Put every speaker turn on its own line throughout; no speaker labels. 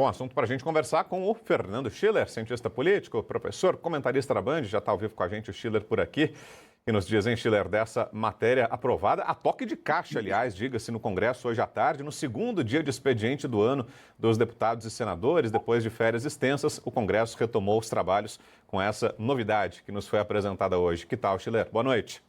Bom, assunto para a gente conversar com o Fernando Schiller, cientista político, professor, comentarista da Band, já está ao vivo com a gente o Schiller por aqui. E nos dizem, Schiller, dessa matéria aprovada, a toque de caixa, aliás, diga-se, no Congresso hoje à tarde, no segundo dia de expediente do ano dos deputados e senadores, depois de férias extensas, o Congresso retomou os trabalhos com essa novidade que nos foi apresentada hoje. Que tal, Schiller? Boa noite.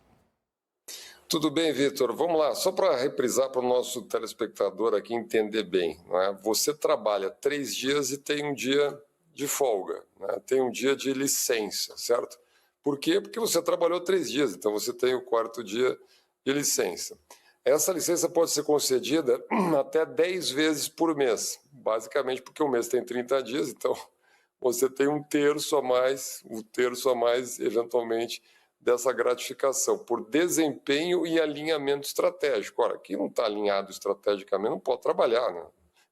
Tudo bem, Vitor? Vamos lá, só para reprisar para o nosso telespectador aqui entender bem, não é? Você trabalha 3 dias e tem um dia de folga, né? Tem um dia de licença, certo? Por quê? Porque você trabalhou 3 dias, então você tem o 4º dia de licença. Essa licença pode ser concedida até 10 vezes por mês, basicamente porque o mês tem 30 dias, então você tem um terço a mais, eventualmente, dessa gratificação por desempenho e alinhamento estratégico. Ora, quem não está alinhado estrategicamente não pode trabalhar, né?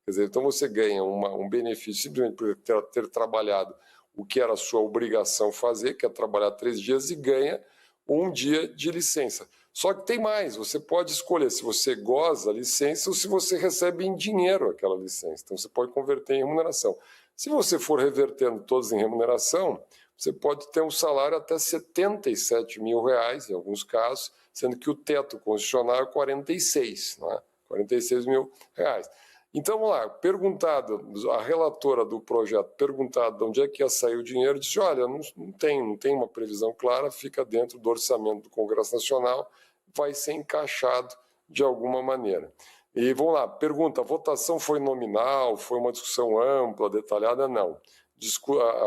Quer dizer, então você ganha um benefício simplesmente por ter trabalhado o que era a sua obrigação fazer, que é trabalhar 3 dias, e ganha um dia de licença. Só que tem mais, você pode escolher se você goza a licença ou se você recebe em dinheiro aquela licença. Então você pode converter em remuneração. Se você for revertendo todos em remuneração, você pode ter um salário até R$ 77 mil, em alguns casos, sendo que o teto constitucional é 46, não é? 46 mil reais. Então, vamos lá, a relatora do projeto, perguntada de onde é que ia sair o dinheiro, disse, olha, não tem uma previsão clara, fica dentro do orçamento do Congresso Nacional, vai ser encaixado de alguma maneira. E vamos lá, pergunta, a votação foi nominal, foi uma discussão ampla, detalhada? Não.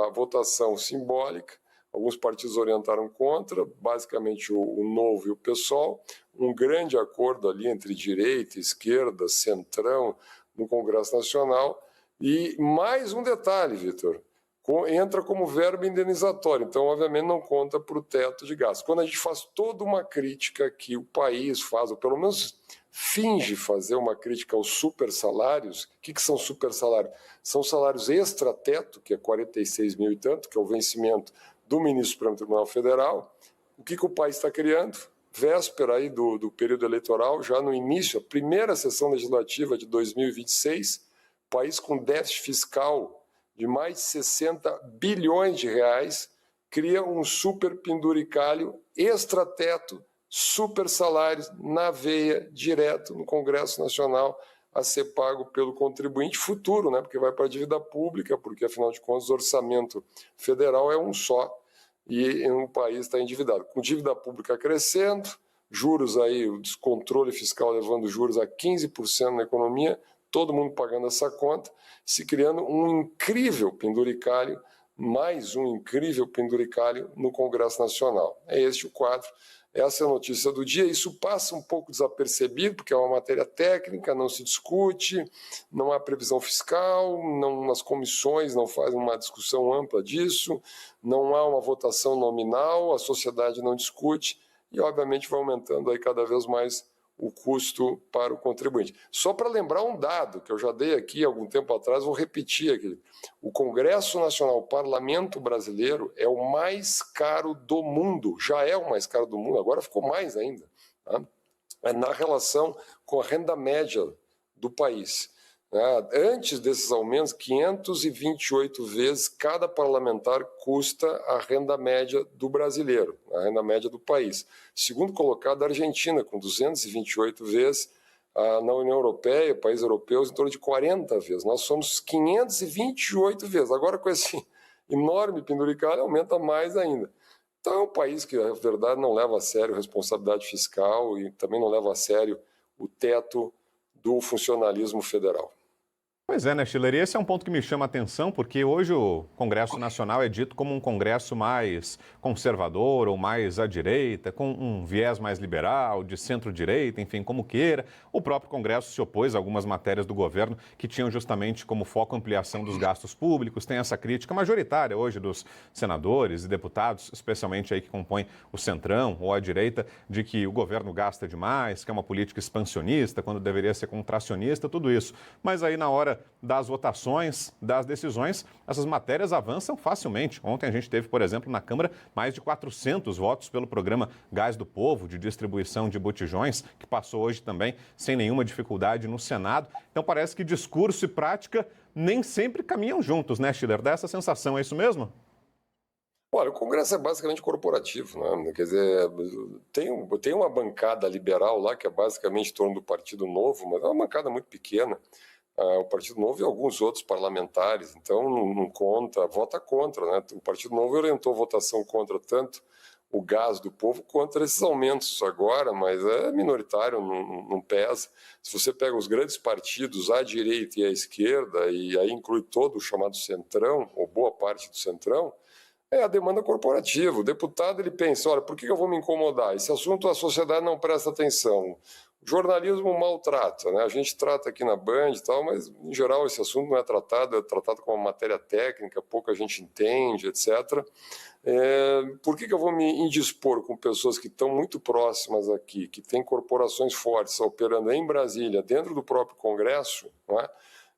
A votação simbólica, alguns partidos orientaram contra, basicamente o Novo e o PSOL, um grande acordo ali entre direita, esquerda, centrão, no Congresso Nacional. E mais um detalhe, Vitor, entra como verba indenizatória, então obviamente não conta para o teto de gastos. Quando a gente faz toda uma crítica que o país faz, ou pelo menos finge fazer uma crítica aos supersalários, o que são supersalários? São salários extra-teto, que é 46 mil e tanto, que é o vencimento do ministro do Supremo Tribunal Federal. O que o país está criando? Véspera aí do período eleitoral, já no início, a primeira sessão legislativa de 2026, país com déficit fiscal de mais de 60 bilhões de reais, cria um super penduricalho extra-teto, super salários na veia, direto no Congresso Nacional, a ser pago pelo contribuinte futuro, né? Porque vai para a dívida pública, porque afinal de contas o orçamento federal é um só e o país está endividado. Com dívida pública crescendo, juros aí, o descontrole fiscal levando juros a 15% na economia, todo mundo pagando essa conta, se criando um incrível penduricalho, mais um incrível penduricalho no Congresso Nacional. É este o quadro. Essa é a notícia do dia. Isso passa um pouco desapercebido, porque é uma matéria técnica, não se discute, não há previsão fiscal, nas comissões não fazem uma discussão ampla disso, não há uma votação nominal, a sociedade não discute e, obviamente, vai aumentando aí cada vez mais o custo para o contribuinte. Só para lembrar um dado que eu já dei aqui algum tempo atrás, vou repetir aqui. O Congresso Nacional, o Parlamento Brasileiro, é o mais caro do mundo, já é o mais caro do mundo, agora ficou mais ainda, tá? É na relação com a renda média do país. Antes desses aumentos, 528 vezes cada parlamentar custa a renda média do brasileiro, a renda média do país. Segundo colocado, a Argentina, com 228 vezes, na União Europeia, países europeus, em torno de 40 vezes. Nós somos 528 vezes. Agora, com esse enorme penduricalho, aumenta mais ainda. Então, é um país que, na verdade, não leva a sério a responsabilidade fiscal e também não leva a sério o teto do funcionalismo federal.
Pois é, né, Schiller? E esse é um ponto que me chama a atenção, porque hoje o Congresso Nacional é dito como um Congresso mais conservador ou mais à direita, com um viés mais liberal, de centro-direita, enfim, como queira. O próprio Congresso se opôs a algumas matérias do governo que tinham justamente como foco a ampliação dos gastos públicos. Tem essa crítica majoritária hoje dos senadores e deputados, especialmente aí que compõem o centrão ou a direita, de que o governo gasta demais, que é uma política expansionista, quando deveria ser contracionista, tudo isso. Mas aí na hora das votações, das decisões, essas matérias avançam facilmente. Ontem a gente teve, por exemplo, na Câmara, mais de 400 votos pelo programa Gás do Povo, de distribuição de botijões, que passou hoje também sem nenhuma dificuldade no Senado. Então parece que discurso e prática nem sempre caminham juntos, né, Schiller? Dá essa sensação, é isso mesmo?
Olha, o Congresso é basicamente corporativo, né? Quer dizer, tem uma bancada liberal lá que é basicamente em torno do Partido Novo, mas é uma bancada muito pequena. O Partido Novo e alguns outros parlamentares, então não conta, vota contra, né? O Partido Novo orientou votação contra tanto o gás do povo contra esses aumentos agora, mas é minoritário, não pesa. Se você pega os grandes partidos, à direita e à esquerda, e aí inclui todo o chamado centrão, ou boa parte do centrão, é a demanda corporativa. O deputado ele pensa, olha, por que eu vou me incomodar? Esse assunto a sociedade não presta atenção. O jornalismo maltrata, né? A gente trata aqui na Band e tal, mas em geral esse assunto não é tratado como uma matéria técnica, pouca gente entende, etc. Por que eu vou me indispor com pessoas que estão muito próximas aqui, que têm corporações fortes operando em Brasília, dentro do próprio Congresso, não é?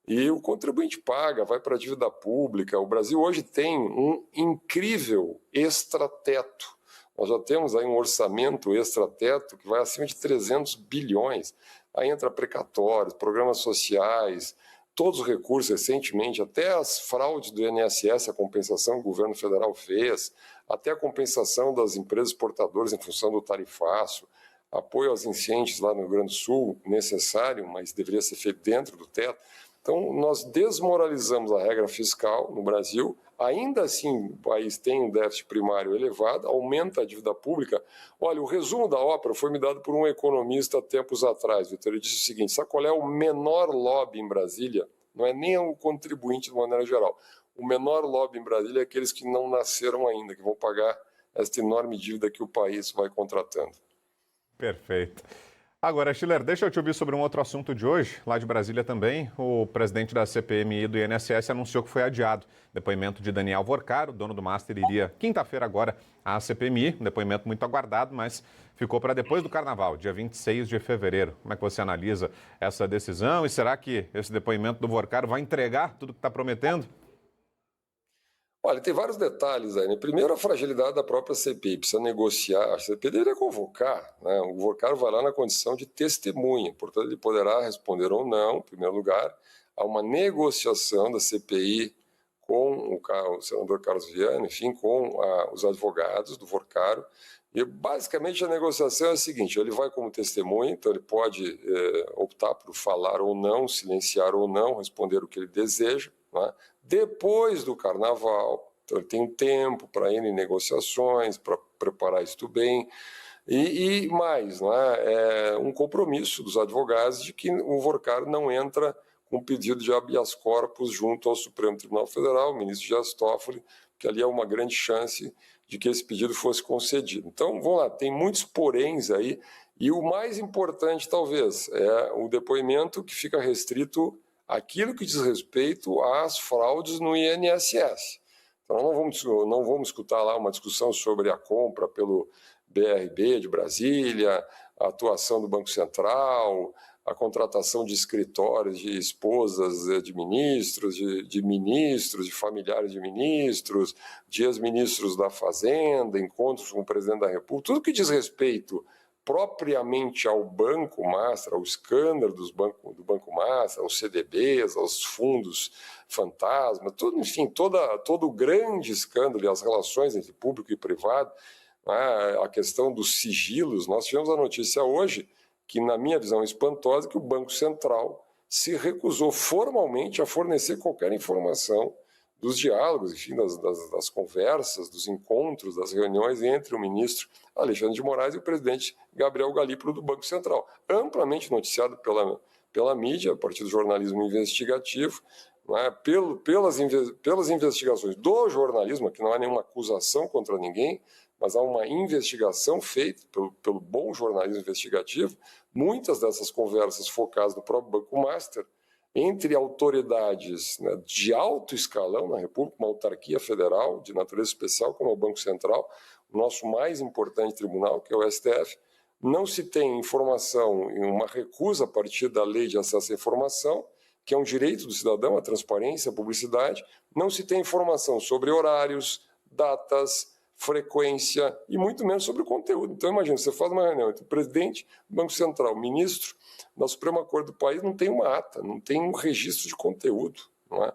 E o contribuinte paga, vai para a dívida pública. O Brasil hoje tem um incrível extrateto. Nós já temos aí um orçamento extrateto que vai acima de 300 bilhões. Aí entra precatórios, programas sociais, todos os recursos recentemente, até as fraudes do INSS, a compensação que o governo federal fez, até a compensação das empresas exportadoras em função do tarifaço, apoio aos enchentes lá no Rio Grande do Sul, necessário, mas deveria ser feito dentro do teto. Então, nós desmoralizamos a regra fiscal no Brasil, ainda assim o país tem um déficit primário elevado, aumenta a dívida pública. Olha, o resumo da ópera foi me dado por um economista tempos atrás, Vitor. Ele disse o seguinte, sabe qual é o menor lobby em Brasília? Não é nem o contribuinte de maneira geral. O menor lobby em Brasília é aqueles que não nasceram ainda, que vão pagar esta enorme dívida que o país vai contratando.
Perfeito. Agora, Schiller, deixa eu te ouvir sobre um outro assunto de hoje, lá de Brasília também. O presidente da CPMI do INSS anunciou que foi adiado. Depoimento de Daniel Vorcaro, dono do Master, iria quinta-feira agora à CPMI. Um depoimento muito aguardado, mas ficou para depois do Carnaval, dia 26 de fevereiro. Como é que você analisa essa decisão? E será que esse depoimento do Vorcaro vai entregar tudo que está prometendo?
Olha, tem vários detalhes aí, né? Primeiro, a fragilidade da própria CPI, precisa negociar, a CPI deveria convocar, né? O Vorcaro vai lá na condição de testemunha, portanto ele poderá responder ou não, em primeiro lugar, a uma negociação da CPI com o senador Carlos Viana, enfim, com os advogados do Vorcaro, e basicamente a negociação é a seguinte, ele vai como testemunha, então ele pode optar por falar ou não, silenciar ou não, responder o que ele deseja, né? Depois do Carnaval, então ele tem um tempo para ir em negociações, para preparar isto bem, e mais, né, um compromisso dos advogados de que o Vorcaro não entra com pedido de habeas corpus junto ao Supremo Tribunal Federal, o ministro Dias Toffoli, que ali há uma grande chance de que esse pedido fosse concedido. Então, vamos lá, tem muitos poréns aí, e o mais importante, talvez, é o depoimento que fica restrito àquilo que diz respeito às fraudes no INSS. Então, não vamos escutar lá uma discussão sobre a compra pelo BRB de Brasília, a atuação do Banco Central, a contratação de escritórios de esposas de ministros, de ministros, de familiares de ministros, de ex-ministros da Fazenda, encontros com o presidente da República, tudo que diz respeito propriamente ao Banco Master, ao escândalo do Banco Master, aos CDBs, aos fundos fantasma, tudo, enfim, todo o grande escândalo e as relações entre público e privado, né, a questão dos sigilos. Nós tivemos a notícia hoje que, na minha visão espantosa, que o Banco Central se recusou formalmente a fornecer qualquer informação dos diálogos, enfim, das conversas, dos encontros, das reuniões entre o ministro Alexandre de Moraes e o presidente Gabriel Galípolo do Banco Central. Amplamente noticiado pela mídia, a partir do jornalismo investigativo, né, pelas investigações do jornalismo, que não há nenhuma acusação contra ninguém, mas há uma investigação feita pelo bom jornalismo investigativo. Muitas dessas conversas focadas no próprio Banco Master, entre autoridades, né, de alto escalão na República, uma autarquia federal de natureza especial, como é o Banco Central, o nosso mais importante tribunal, que é o STF, não se tem informação em uma recusa a partir da Lei de Acesso à Informação, que é um direito do cidadão, a transparência, a publicidade, não se tem informação sobre horários, datas, frequência e muito menos sobre o conteúdo. Então, imagina, você faz uma reunião entre o presidente do Banco Central, o ministro da Suprema Corte do país, não tem uma ata, não tem um registro de conteúdo. não é?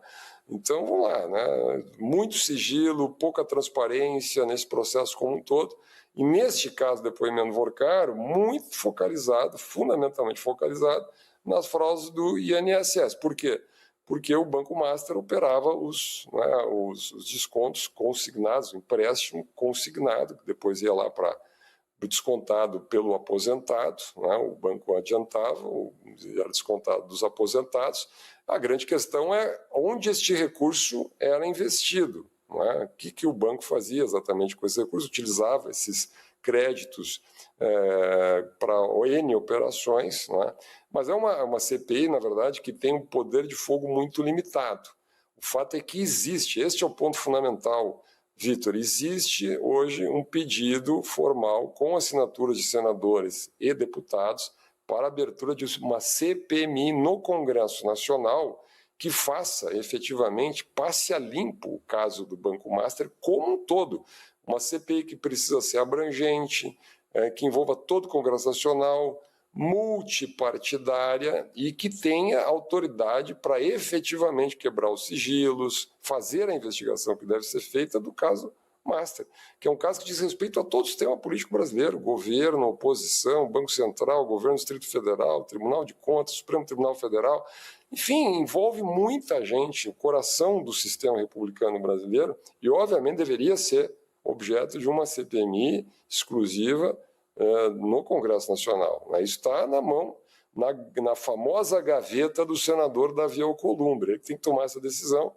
Então, vamos lá, né? Muito sigilo, pouca transparência nesse processo como um todo. E neste caso, depoimento Vorcaro, muito focalizado, fundamentalmente focalizado, nas fraudes do INSS. Por quê? Porque o Banco Master operava os descontos consignados, o empréstimo consignado, que depois ia lá para o descontado pelo aposentado, né? O banco adiantava, era descontado dos aposentados. A grande questão é onde este recurso era investido. Não é? O que o banco fazia exatamente com esse recurso? Utilizava esses créditos para N operações, não é? Mas é uma CPI, na verdade, que tem um poder de fogo muito limitado. O fato é que existe, este é o ponto fundamental, Vitor, existe hoje um pedido formal com assinaturas de senadores e deputados para a abertura de uma CPMI no Congresso Nacional que faça efetivamente, passe a limpo o caso do Banco Master como um todo. Uma CPI que precisa ser abrangente, que envolva todo o Congresso Nacional, multipartidária e que tenha autoridade para efetivamente quebrar os sigilos, fazer a investigação que deve ser feita do caso Master, que é um caso que diz respeito a todo o sistema político brasileiro, governo, oposição, Banco Central, governo do Distrito Federal, Tribunal de Contas, Supremo Tribunal Federal, enfim, envolve muita gente, o coração do sistema republicano brasileiro e, obviamente, deveria ser objeto de uma CPMI exclusiva no Congresso Nacional. Isso está na mão, na famosa gaveta do senador Davi Alcolumbre. Ele tem que tomar essa decisão.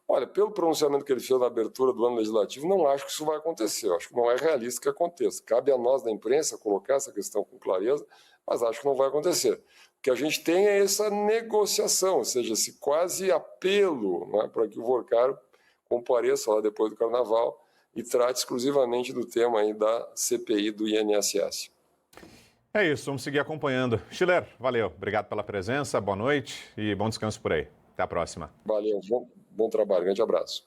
Olha, pelo pronunciamento que ele fez na abertura do ano legislativo, não acho que isso vai acontecer. Eu acho que não é realista que aconteça. Cabe a nós da imprensa colocar essa questão com clareza, mas acho que não vai acontecer. O que a gente tem é essa negociação, ou seja, esse quase apelo, né, para que o Vorcaro compareça lá depois do Carnaval e trate exclusivamente do tema aí da CPI do INSS.
É isso, vamos seguir acompanhando. Schiller, valeu, obrigado pela presença, boa noite e bom descanso por aí. Até a próxima.
Valeu, bom trabalho, grande abraço.